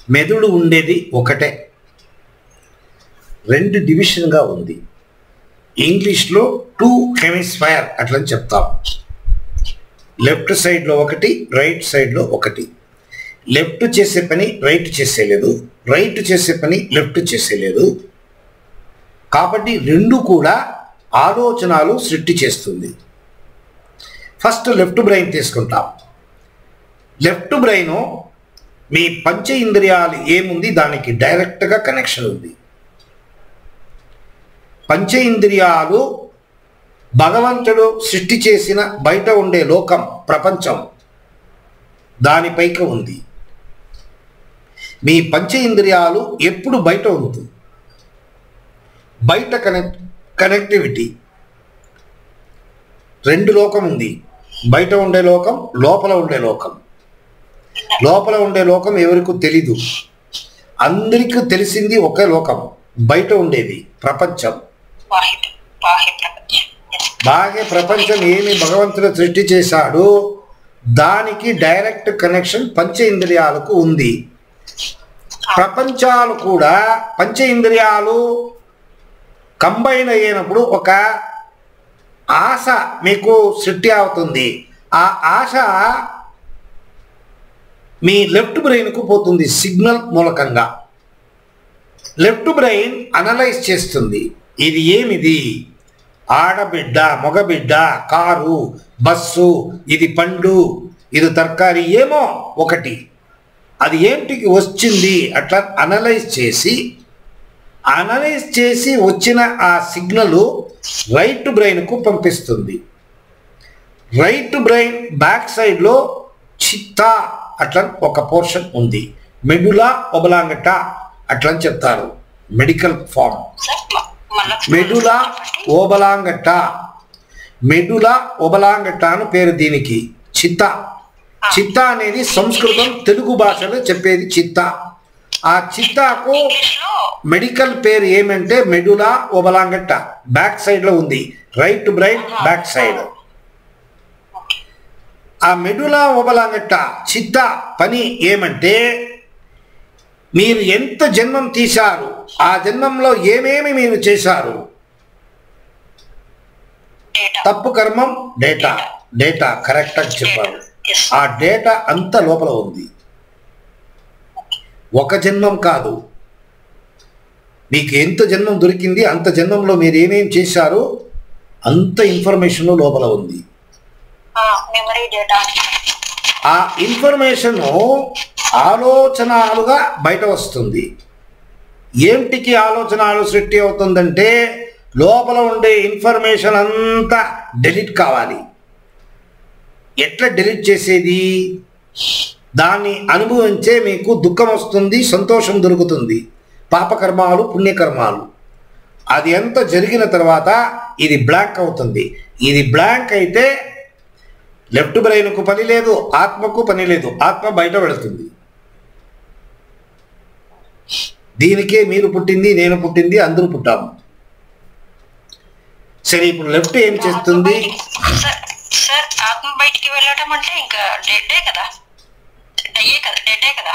మెదడు ఉండేది ఒకటే, రెండు డివిజన్గా ఉంది. ఇంగ్లీష్లో 2 హెమిస్ఫైర్ అట్లని చెప్తాం. లెఫ్ట్ సైడ్లో ఒకటి, రైట్ సైడ్లో ఒకటి. లెఫ్ట్ చేసే పని రైట్ చేసేలేదు, రైట్ చేసే పని లెఫ్ట్ చేసేలేదు. కాబట్టి రెండు కూడా ఆలోచనలు సృష్టి చేస్తుంది. ఫస్ట్ లెఫ్ట్ బ్రెయిన్ తీసుకుంటాం. లెఫ్ట్ బ్రెయిన్ మీ పంచ ఇంద్రియాలు ఏముంది దానికి డైరెక్ట్గా కనెక్షన్ ఉంది. పంచ ఇంద్రియాలు భగవంతుడు సృష్టి చేసిన బయట ఉండే లోకం, ప్రపంచం దానిపైకి ఉంది. మీ పంచ ఇంద్రియాలు ఎప్పుడు బయట ఉంటుంది, బయట కనెక్టివిటీ. రెండు లోకం ఉంది, బయట ఉండే లోకం, లోపల ఉండే లోకం. లోపల ఉండే లోకం ఎవరికి తెలీదు, అందరికీ తెలిసింది ఒకే లోకం, బయట ఉండేది ప్రపంచం. బాహ్య ప్రపంచం ఏమి భగవంతుడు సృష్టి చేశాడు దానికి డైరెక్ట్ కనెక్షన్ పంచ ఇంద్రియాలకు ఉంది. ప్రపంచాలు కూడా పంచ ఇంద్రియాలు కంబైన్ అయినప్పుడు ఒక ఆశ మీకు సృష్టి అవుతుంది. ఆ ఆశ మీ లెఫ్ట్ బ్రెయిన్కు పోతుంది సిగ్నల్ మూలకంగా. లెఫ్ట్ బ్రెయిన్ అనలైజ్ చేస్తుంది, ఇది ఏమిది, ఆడబిడ్డ, మగబిడ్డ, కారు, బస్సు, ఇది పండు, ఇది తరకారీ, ఏమో ఒకటి, అది ఏంటికి వచ్చింది అట్లా అనలైజ్ చేసి వచ్చిన ఆ సిగ్నల్ రైట్ బ్రెయిన్కు పంపిస్తుంది. రైట్ బ్రెయిన్ బ్యాక్ సైడ్లో చిత్తా అట్లా ఒక పోర్షన్ ఉంది. మెడులా ఒబలాంగట అట్లని చెప్తారు మెడికల్ ఫామ్. మెడులా ఓబలాంగట, మెడులా ఒబలాంగట అని పేరు దీనికి. చిత్తా, చిత్తా అనేది సంస్కృతం తెలుగు భాషలో చెప్పేది చిత్తా. ఆ చిత్తాకు మెడికల్ పేరు ఏమంటే మెడులా ఒబలాంగట, బ్యాక్ సైడ్ లో ఉంది, రైట్ బ్రెయిన్ బ్యాక్ సైడ్. ఆ మెడులా ఒబలాంగట చిత్తా పని ఏమంటే మీరు ఎంత జన్మం తీశారు, ఆ జన్మంలో ఏమేమి మీరు చేశారు, తప్పు కర్మం డేటా, డేటా కరెక్ట్గా చెప్పారు. ఆ డేటా అంత లోపల ఉంది, ఒక జన్మం కాదు. మీకు ఎంత జన్మం దొరికింది అంత జన్మంలో మీరు ఏమేమి చేశారు అంత ఇన్ఫర్మేషన్ లోపల ఉంది. ఆ ఇన్ఫర్మేషన్ ఆలోచనలుగా బయట వస్తుంది. ఏమిటికి ఆలోచనలు సృష్టి అవుతుందంటే లోపల ఉండే ఇన్ఫర్మేషన్ అంతా డిలీట్ కావాలి. ఎట్లా డిలీట్ చేసేది, దాన్ని అనుభవించే మీకు దుఃఖం వస్తుంది, సంతోషం దొరుకుతుంది, పాపకర్మాలు పుణ్యకర్మాలు. అది ఎంత జరిగిన తర్వాత ఇది బ్లాంక్ అవుతుంది. ఇది బ్లాంక్ అయితే లెఫ్ట్ బ్రెయిన్కు పని లేదు, ఆత్మకు పని లేదు, ఆత్మ బయట వెళుతుంది. దీనికే మీరు పుట్టింది, నేను పుట్టింది, అందరూ పుట్టాము. సరే, ఇప్పుడు లెఫ్ట్ ఏం చేస్తుంది? ఆత్మ బయటికి వెళ్ళడం అంటే ఇంకా డెడ్డే కదా, డెడ్డే కదా.